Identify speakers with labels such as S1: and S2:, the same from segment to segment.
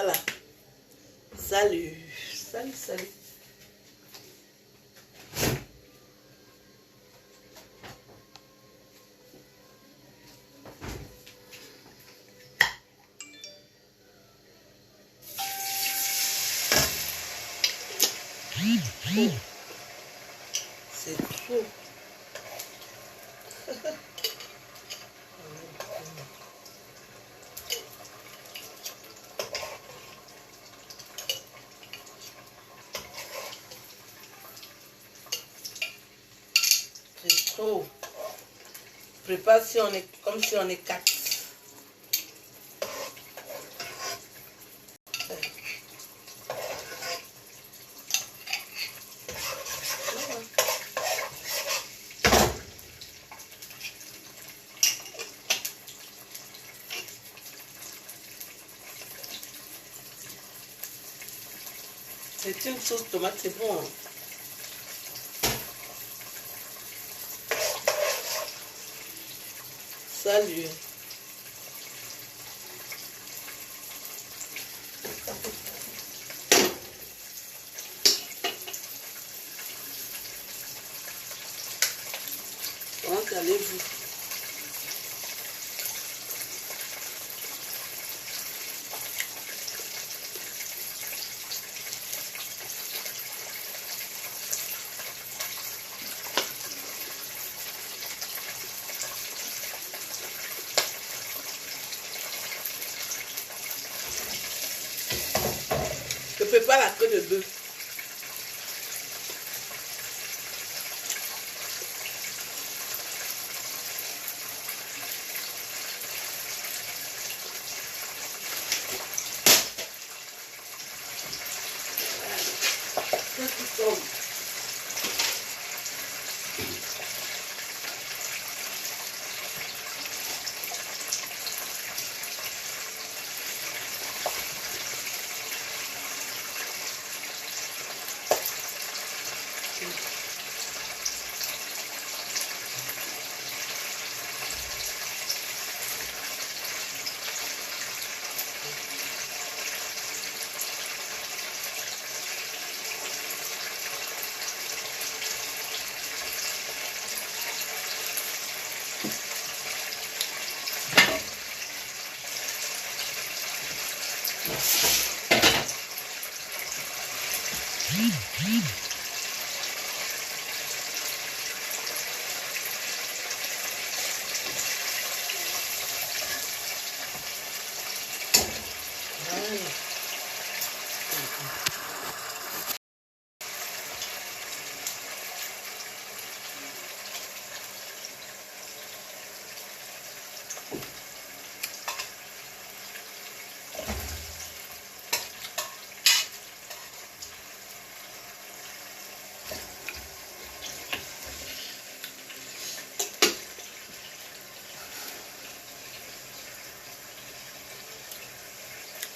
S1: Ça là. Salut. Salut, salut. Oh. C'est trop. C'est trop. Prépare si on est comme si on est 4. C'est une sauce tomate, c'est bon. Hein? Salut. Comment allez-vous? Je prépare la queue de bœuf.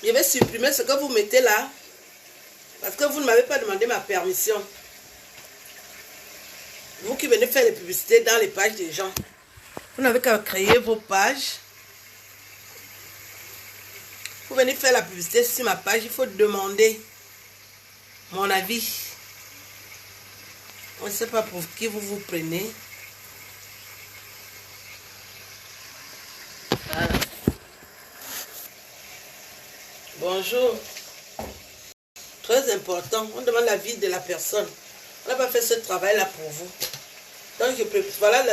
S1: Je vais supprimer ce que vous mettez là. Parce que vous ne m'avez pas demandé ma permission. Vous qui venez faire les publicités dans les pages des gens. Vous n'avez qu'à créer vos pages. Vous venez faire la publicité sur ma page. Il faut demander mon avis. On ne sait pas pour qui vous vous prenez. Voilà. Bonjour. Très important. On demande l'avis de la personne. On n'a pas fait ce travail-là pour vous. Donc, je prépare. Voilà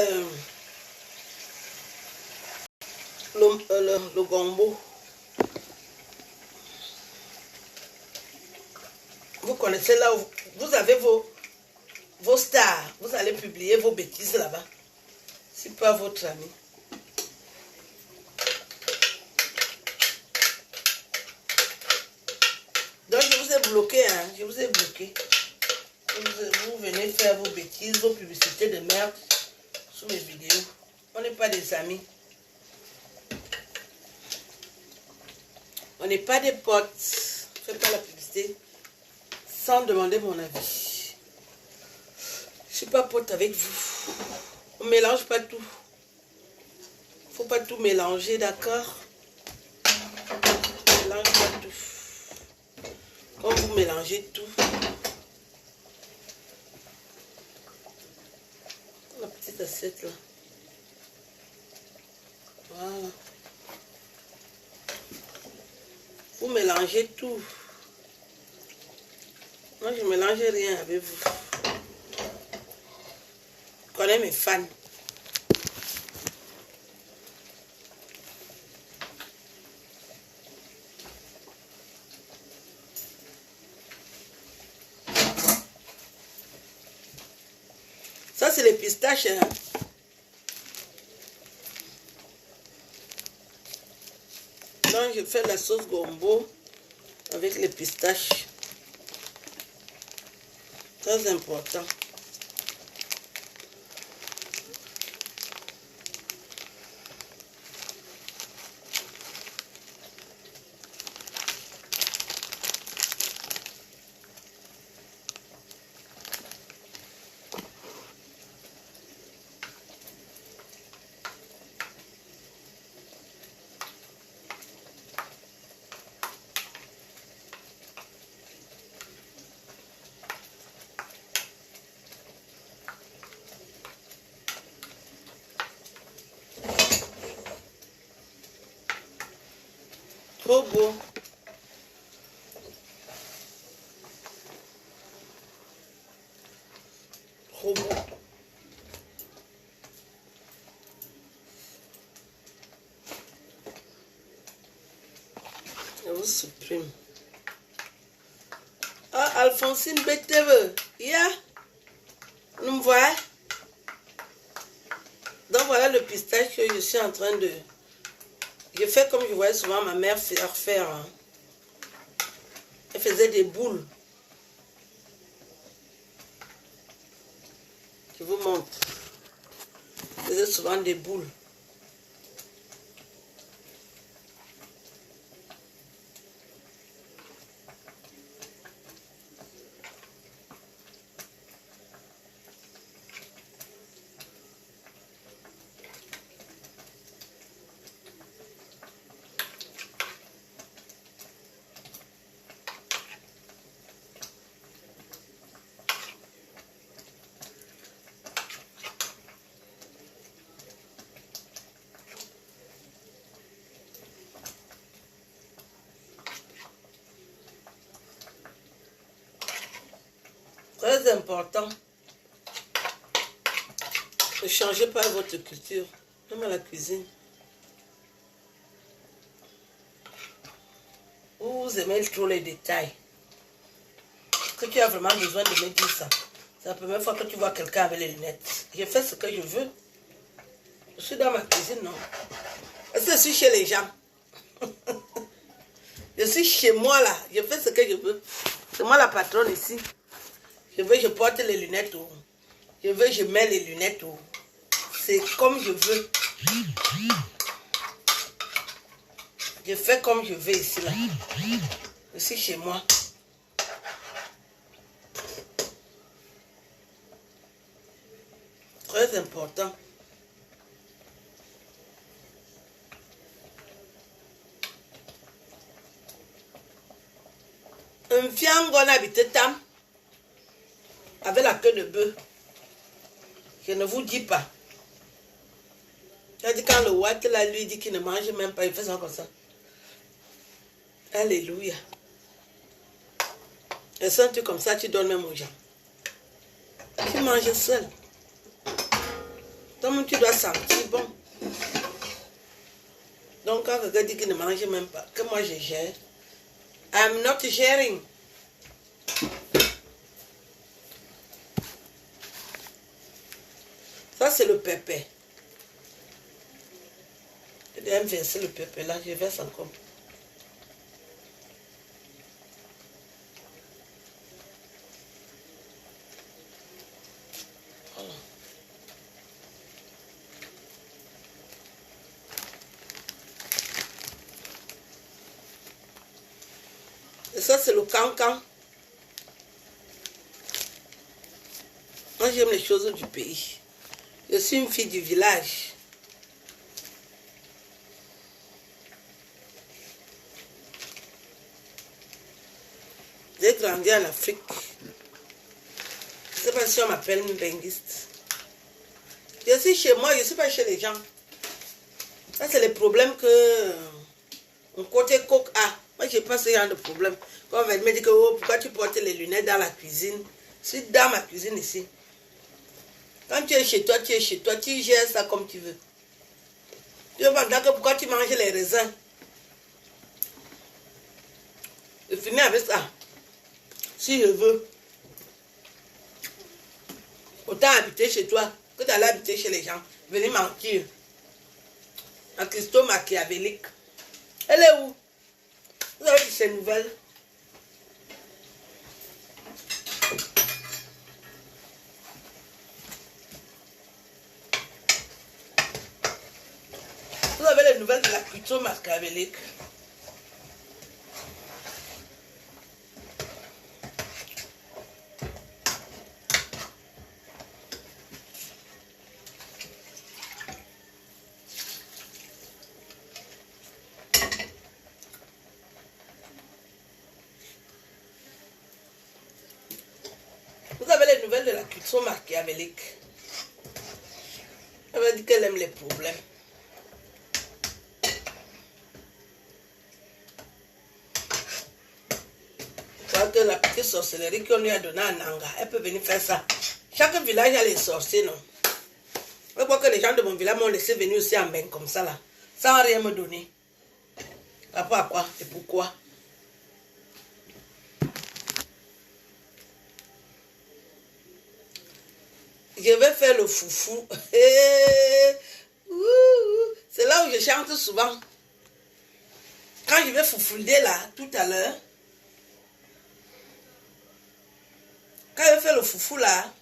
S1: le gombo. Vous connaissez là où vous avez vos stars. Vous allez publier vos bêtises là-bas. C'est pas votre ami. Donc, je vous ai bloqué, hein. Je vous ai bloqué. Vous venez faire vos bêtises, vos publicités de merde sous mes vidéos. On n'est pas des amis. On n'est pas des potes. Je ne fais pas la publicité sans demander mon avis. Je ne suis pas pote avec vous. On ne mélange pas tout. Il ne faut pas tout mélanger, d'accord? On ne mélange pas tout. Quand vous mélangez tout, la petite assiette là. Voilà. Vous mélangez tout. Moi, je ne mélange rien avec vous. Je connais mes fans. Ça, c'est les pistaches. Hein. Donc, je fais la sauce gombo avec les pistaches. Très important. Trop beau. Trop beau. Je vous supprime. Ah, Alphonsine BTV. Yeah. Nous me voyez? Donc voilà le pistache que je suis en train de... Je fais comme je voyais souvent ma mère faire. Hein. Elle faisait des boules. Je vous montre. Elle faisait souvent des boules. Très important. Ne changez pas votre culture, même à la cuisine. Vous aimez trop les détails. Que tu as vraiment besoin de me dire ça. C'est la première fois que tu vois quelqu'un avec les lunettes. Je fais ce que je veux. Je suis dans ma cuisine, non? Parce que je suis chez les gens. Je suis chez moi là. Je fais ce que je veux. C'est moi la patronne ici. Je veux, je porte les lunettes. Oh. Je veux, je mets les lunettes. Oh. C'est comme je veux. Je fais comme je veux ici là. Je suis chez moi. Très important. Un fiango habite tam avec la queue de bœuf. Je ne vous dis pas. J'ai dit quand le Watt là lui dit qu'il ne mange même pas, il fait ça comme ça. Alléluia. Et ça, tu comme ça, tu donnes même aux gens. Tu manges seul. Donc tu dois sentir bon. Donc quand quelqu'un dit qu'il ne mange même pas, que moi je gère. I'm not sharing. Ça c'est le pépé. Je dois verser le pépé là, je verse encore. Voilà. Et ça c'est le cancan. Moi j'aime les choses du pays. Je suis une fille du village. J'ai grandi en Afrique. Je ne sais pas si on m'appelle mbengiste. Je suis chez moi, je ne suis pas chez les gens. Ça, c'est le problème que mon côté coq a. Moi, je n'ai pas ce genre de problème. Quand on me dit que oh, pourquoi tu portes les lunettes dans la cuisine? Je suis dans ma cuisine ici. Quand tu es chez toi, tu es chez toi. Tu gères ça comme tu veux. Tu veux pas dire que pourquoi tu manges les raisins? Je finis avec ça. Si je veux. Autant habiter chez toi que d'aller habiter chez les gens. Venez mentir. Un Christo machiavélique. Elle est où? Vous avez dit ces nouvelles? Vous avez les nouvelles de la Christo machiavélique? Vous avez les nouvelles de la culture machiavélique. Elle va dire qu'elle aime les problèmes. Tu vois que la petite sorcellerie qu'on lui a donnée à Nanga, elle peut venir faire ça. Chaque village a les sorciers, non? Je crois que les gens de mon village m'ont laissé venir aussi en bain comme ça, là. Sans rien me donner. Par rapport à quoi et pourquoi? Je vais faire le foufou. C'est là où je chante souvent. Quand je vais foufouler là, tout à l'heure, quand je vais faire le foufou là,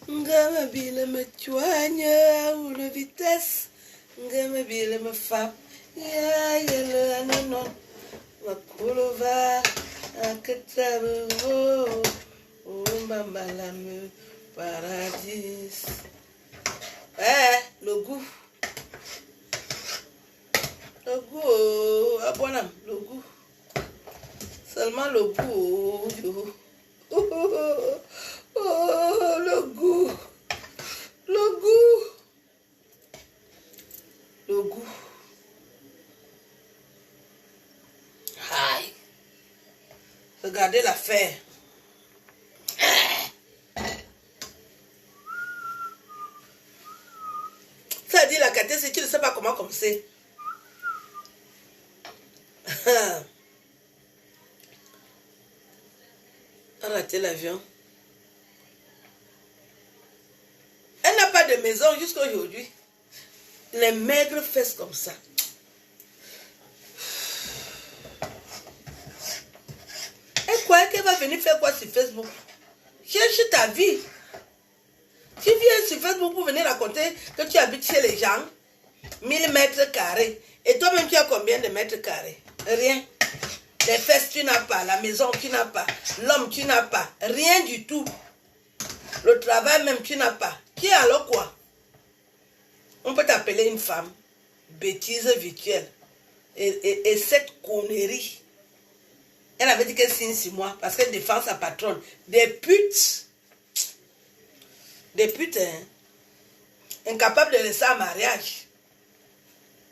S1: Ngama bile me chwanya una vitesse. Ngama bile me fap. Ya yele anonon. Makulova akatabu. Oh mambala me paradis. Le goût. Le goût. Abonam, le goût. Seulement le goût. Oh, le goût. Le goût. Le goût. Aïe. Regardez l'affaire. Ça dit la caté, si tu ne sais pas comment commencer. Raté l'avion. Elle n'a pas de maison jusqu'à aujourd'hui. Les maigres fesses comme ça. Elle croyait qu'elle va venir faire quoi sur Facebook? Cherche ta vie. Tu viens sur Facebook pour venir raconter que tu habites chez les gens. 1000 mètres carrés. Et toi-même, tu as combien de mètres carrés? Rien. Les fesses, tu n'as pas. La maison, tu n'as pas. L'homme, tu n'as pas. Rien du tout. Le travail même, tu n'as pas. Qui est alors quoi? On peut t'appeler une femme. Bêtise virtuelle. Et cette connerie. Elle avait dit qu'elle signe 6 mois parce qu'elle défend sa patronne. Des putes. Des putes, hein. Incapables de laisser un mariage.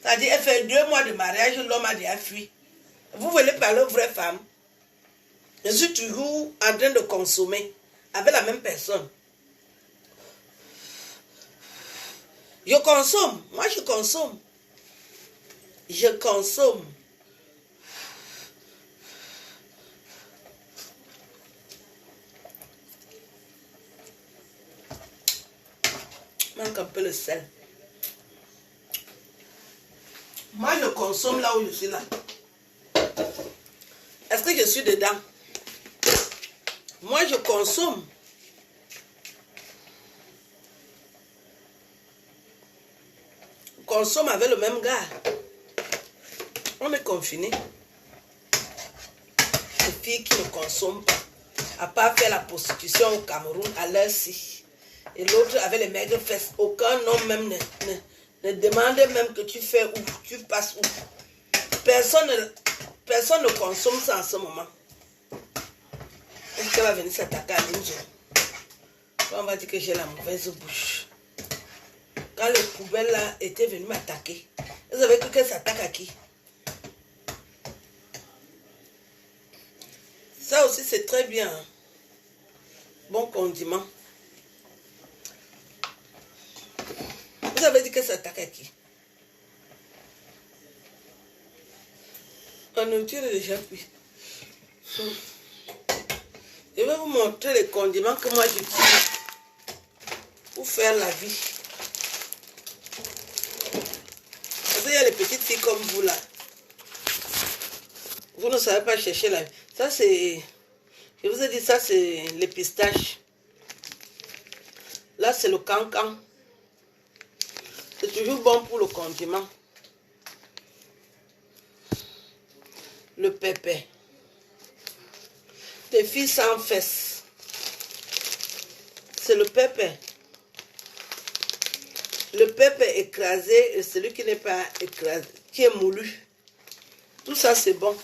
S1: C'est-à-dire, elle fait 2 mois de mariage, l'homme a déjà fui. Vous voulez parler aux vraies femmes? Je suis toujours en train de consommer avec la même personne. Je consomme. Moi, je consomme. Je consomme. manque un peu le sel. Moi, je consomme là où je suis là. Est-ce que je suis dedans? Moi, je consomme. Consomme avec le même gars. On est confinés. Les filles qui ne consomment pas, à part faire la prostitution au Cameroun, à l'heure-ci. Et l'autre avec les maigres fesses. Aucun homme même ne demande même que tu fais où, tu passes où. Personne ne consomme ça en ce moment. Est-ce qu'elle va venir s'attaquer à nous? On va dire que j'ai la mauvaise bouche. Quand les poubelles là étaient venues m'attaquer, vous savez que qu'elle s'attaque à qui? Ça aussi c'est très bien. Hein? Bon condiment. Vous avez dit que ça s'attaque à qui? La nourriture est déjà cuite. Je vais vous montrer les condiments que moi j'utilise pour faire la vie. Parce qu'il y a les petites filles comme vous là. Vous ne savez pas chercher la vie. Ça c'est... Je vous ai dit ça c'est les pistaches. Là c'est le cancan. C'est toujours bon pour le condiment. Le pépé. Des filles sans fesses. C'est le pépé. Le pépé écrasé et celui qui n'est pas écrasé, qui est moulu. Tout ça c'est bon.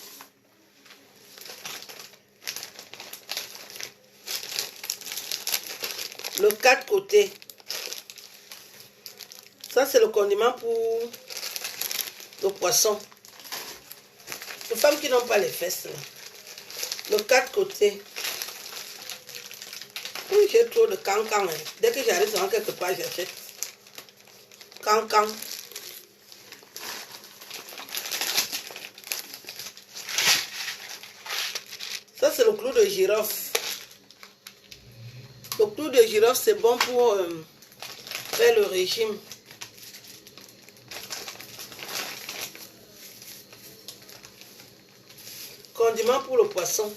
S1: Le 4 côtés. Ça c'est le condiment pour le poisson. Les femmes qui n'ont pas les fesses là. Le 4 côtés. Oui, j'ai trop de cancan. Hein. Dès que j'arrive dans quelque part, j'achète. Cancan. Ça, c'est le clou de girofle. Le clou de girofle, c'est bon pour faire le régime. Condiment pour le poisson.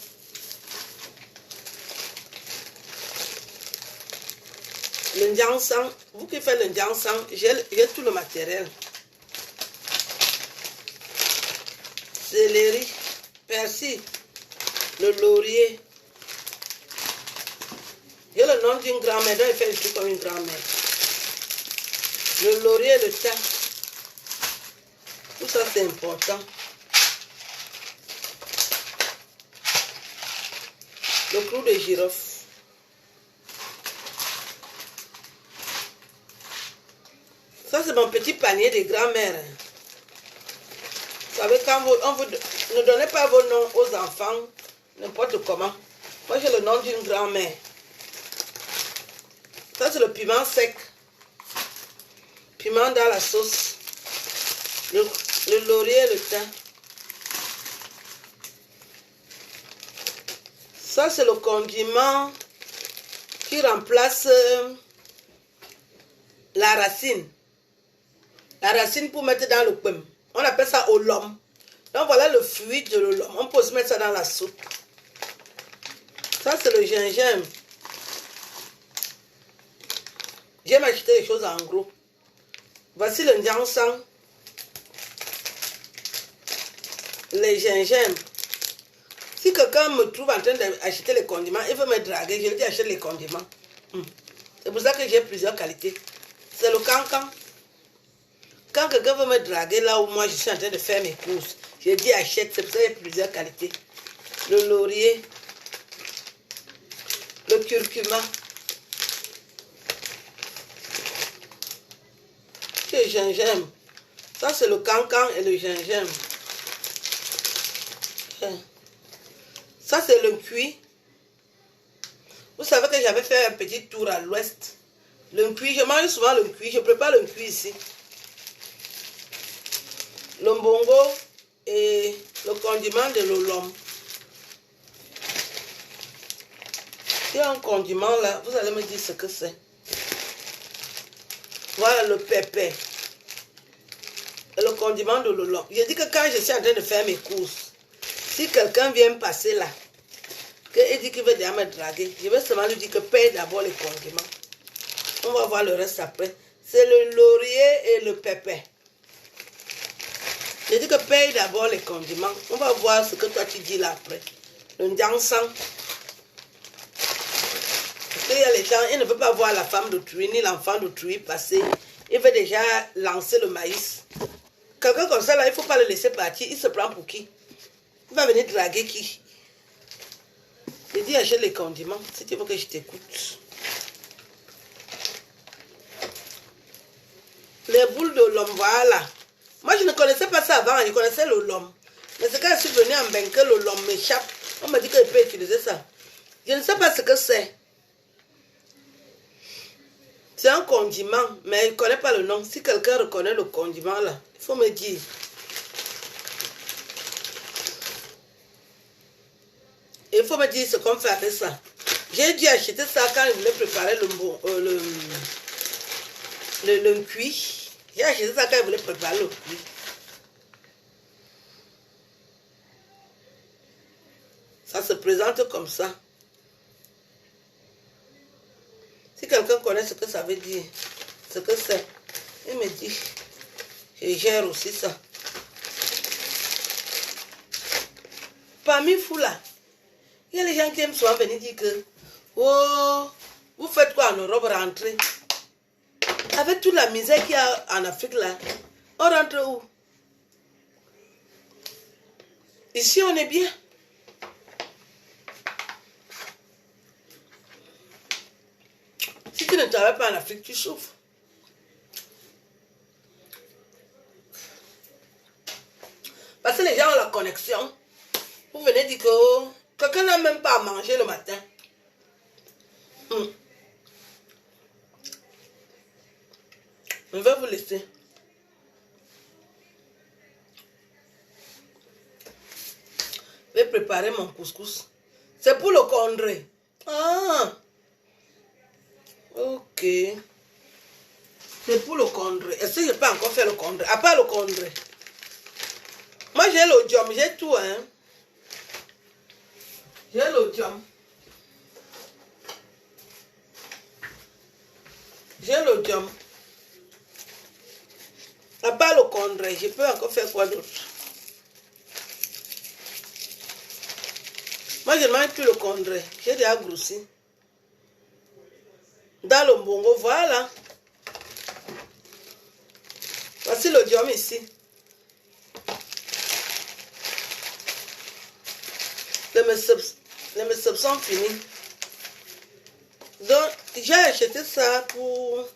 S1: Le ndiansang, vous qui faites le ndiansang, j'ai tout le matériel. Céleri, persil, le laurier. J'ai le nom d'une grand-mère, donc il fait le truc comme une grand-mère. Le laurier, le thym. Tout ça c'est important. Le clou de girofle. Ça, c'est mon petit panier de grand-mère. Vous savez, quand ne donnez pas vos noms aux enfants, n'importe comment. Moi, j'ai le nom d'une grand-mère. Ça, c'est le piment sec. Piment dans la sauce. Le laurier et le thym. Ça, c'est le condiment qui remplace la racine. La racine pour mettre dans le pain. On appelle ça olom. Donc voilà le fruit de l'olom. On peut se mettre ça dans la soupe. Ça, c'est le gingembre. J'aime acheter les choses en gros. Voici le ndiansang. Les gingembres. Si quelqu'un me trouve en train d'acheter les condiments, il veut me draguer, je lui dis achète les condiments. C'est pour ça que j'ai plusieurs qualités. C'est le cancan. Quand quelqu'un veut me draguer là où moi je suis en train de faire mes courses, je dis achète, c'est pour ça qu'il y a plusieurs qualités. Le laurier, le curcuma, le gingembre. Ça c'est le cancan et le gingembre. Ça c'est le cuit. Vous savez que j'avais fait un petit tour à l'ouest. Le cuit, je mange souvent le cuit, je prépare le cuit ici. Le mbongo et le condiment de l'olom. Il y a un condiment là, vous allez me dire ce que c'est. Voilà le pépé. Et le condiment de l'olom. Je dis que quand je suis en train de faire mes courses, si quelqu'un vient me passer là, qu'il dit qu'il veut déjà me draguer, je vais seulement lui dire que paye d'abord les condiments. On va voir le reste après. C'est le laurier et le pépé. Je dis que paye d'abord les condiments. On va voir ce que toi tu dis là après. Le ndiansang. Parce qu'il y a les gens, ils ne veulent pas voir la femme d'autrui ni l'enfant d'autrui passer. Il veut déjà lancer le maïs. Quelqu'un comme ça là, il ne faut pas le laisser partir. Il se prend pour qui? Il va venir draguer qui? Je dis achète les condiments. Si tu veux que je t'écoute. Les boules de l'homme, voilà. Moi, je ne connaissais pas ça avant, je connaissais le lom. Mais c'est quand je suis venue en bain que le lom m'échappe. On m'a dit que je peux utiliser ça. Je ne sais pas ce que c'est. C'est un condiment, mais je ne connais pas le nom. Si quelqu'un reconnaît le condiment là, il faut me dire. Il faut me dire ce qu'on fait avec ça. J'ai dû acheter ça quand je voulais préparer le cuit. J'ai acheté ça quand je voulais préparer le cuit. Ça se présente comme ça. Si quelqu'un connaît ce que ça veut dire, ce que c'est, il me dit. Je gère aussi ça. Parmi vous là, il y a les gens qui aiment souvent venir dire que oh, vous faites quoi en Europe, rentrez. Avec toute la misère qu'il y a en Afrique là, on rentre où? Ici on est bien. Si tu ne travailles pas en Afrique, tu souffres. Parce que les gens ont la connexion. Vous venez dire que oh, quelqu'un n'a même pas à manger le matin. Je vais vous laisser. Je vais préparer mon couscous. C'est pour le condré. Ah! Ok. C'est pour le condré. Est-ce que je peux encore faire le condré? À part le condré. Moi j'ai l'odium, j'ai tout, hein. J'ai l'odium. J'ai l'odium. À part le condré, je peux encore faire quoi d'autre? Moi, je ne mange plus le condré. J'ai déjà grossi. Dans le bongo, voilà. Voici l'odium ici. Les mes sont finis. Donc, j'ai acheté ça pour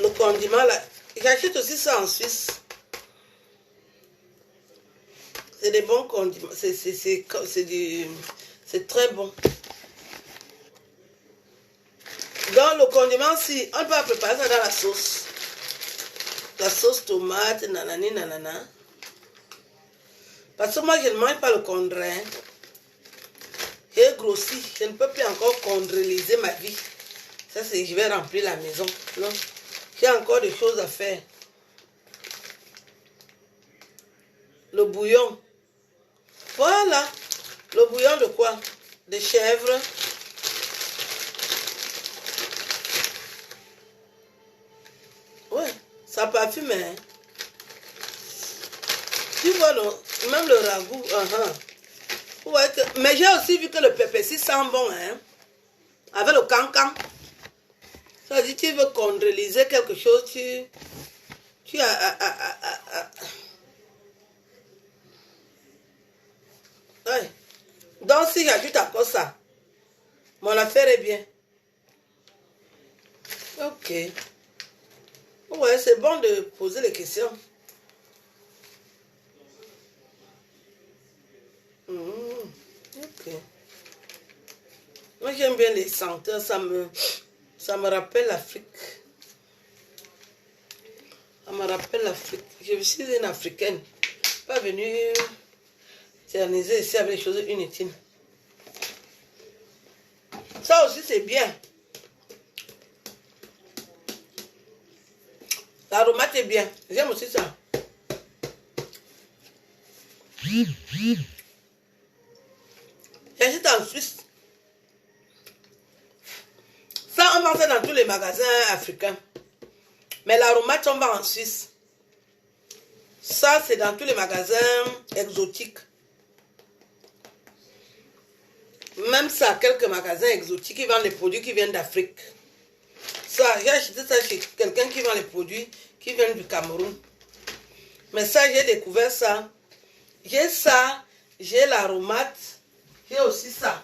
S1: le condiment là. J'achète aussi ça en Suisse. C'est des bons condiments. C'est très bon. Dans le condiment, si on peut préparer ça dans la sauce. La sauce tomate, nanani, nanana. Parce que moi, je ne mange pas le condré. J'ai grossi. Je ne peux plus encore condréliser ma vie. Ça, c'est je vais remplir la maison. Non. J'ai encore des choses à faire. Le bouillon. Voilà. Le bouillon de quoi? De chèvre. Ouais, ça parfume, hein. Tu vois, même le ragoût. Ouais, mais j'ai aussi vu que le pépéci sent bon, hein. Avec le cancan. Ça veut dire tu veux condréliser quelque chose, tu as... Ouais. Donc si j'ajoute encore ça, mon affaire est bien. Ok. Ouais, c'est bon de poser les questions. Ok. Moi j'aime bien les senteurs, ça me rappelle l'Afrique. Ça me rappelle l'Afrique. Je suis une Africaine. Pas venue s'éterniser ici avec les choses inutiles. Ça aussi c'est bien. L'aromate est bien. J'aime aussi ça. J'achète en Suisse. Ça, on vend ça dans tous les magasins africains. Mais l'aromate, on vend en Suisse. Ça, c'est dans tous les magasins exotiques. Même ça, quelques magasins exotiques qui vendent les produits qui viennent d'Afrique. Ça, j'ai acheté ça chez quelqu'un qui vend les produits qui viennent du Cameroun. Mais ça, j'ai découvert ça. J'ai ça, j'ai l'aromate, j'ai aussi ça.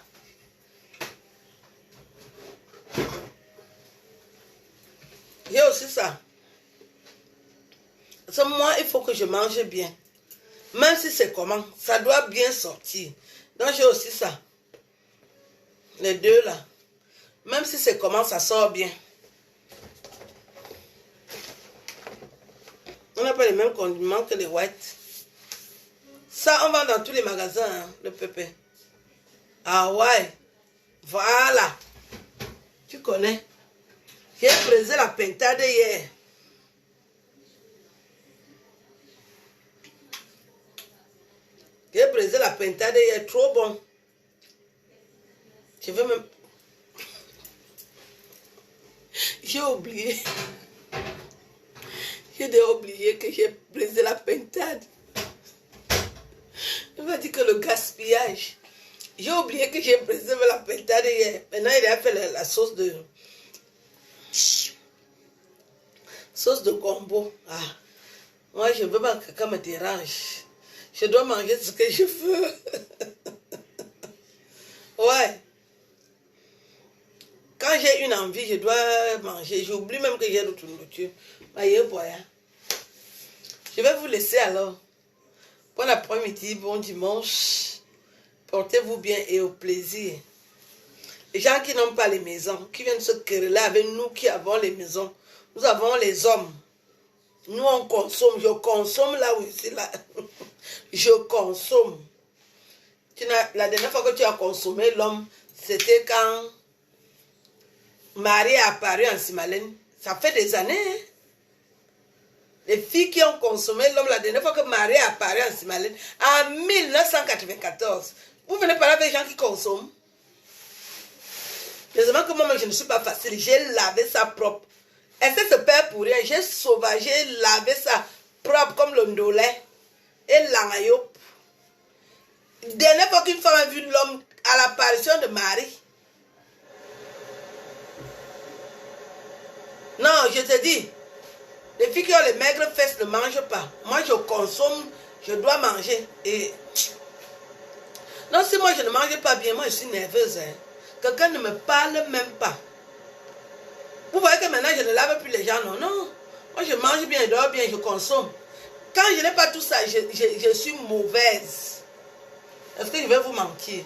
S1: J'ai aussi ça. Parce que moi, il faut que je mange bien. Même si c'est comment, ça doit bien sortir. Donc, j'ai aussi ça. Les deux là. Même si c'est comment, ça sort bien. On n'a pas les mêmes condiments que les whites. Ça, on vend dans tous les magasins, hein, le pépé. Ah ouais. Voilà. Tu connais. J'ai brisé la pintade hier. J'ai brisé la pintade hier. Trop bon. Je veux même... J'ai oublié. J'ai déjà oublié que j'ai brisé la pintade. On va dire que le gaspillage. J'ai oublié que j'ai brisé la pintade hier. Maintenant, il a fait la sauce de... Sauce de gombo. Ah. Moi, je ne veux pas que quelqu'un me dérange. Je dois manger ce que je veux. Ouais. Quand j'ai une envie, je dois manger. J'oublie même que j'ai d'autres nourriture. Je vais vous laisser alors. Bon après-midi, bon dimanche. Portez-vous bien et au plaisir. Les gens qui n'ont pas les maisons, qui viennent se quereller avec nous qui avons les maisons. Nous avons les hommes. Nous, on consomme. Je consomme là où c'est là. Je consomme. La dernière fois que tu as consommé l'homme, c'était quand Marie a apparu en Simalène. Ça fait des années. Hein? Les filles qui ont consommé l'homme, la dernière fois que Marie a apparu en Simalène, en 1994. Vous venez parler avec des gens qui consomment. Heureusement que moi, je ne suis pas facile. J'ai lavé ça propre. Est-ce que se perd pour rien? J'ai sauvagé, lavé ça propre comme le ndolé et l'angayop. Dernière fois qu'une femme a vu l'homme à l'apparition de Marie. Non, je te dis, les filles qui ont les maigres fesses ne mangent pas. Moi, je consomme, je dois manger. Et... Non, si moi, je ne mange pas bien, moi, je suis nerveuse. Hein. Quelqu'un ne me parle même pas. Vous voyez que maintenant, je ne lave plus les gens. Non, non. Moi, je mange bien, je dors bien, je consomme. Quand je n'ai pas tout ça, je suis mauvaise. Est-ce que je vais vous mentir?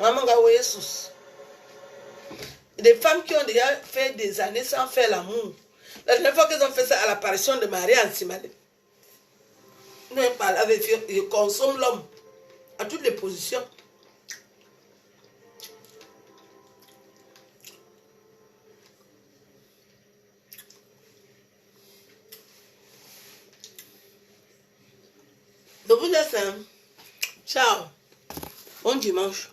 S1: Maman Gaoué Sous. Des femmes qui ont déjà fait des années sans faire l'amour. La dernière fois qu'elles ont fait ça à l'apparition de Marie en Simalé. Je consomme l'homme à toutes les positions. Je vous laisse. Hein. Ciao. Bon dimanche.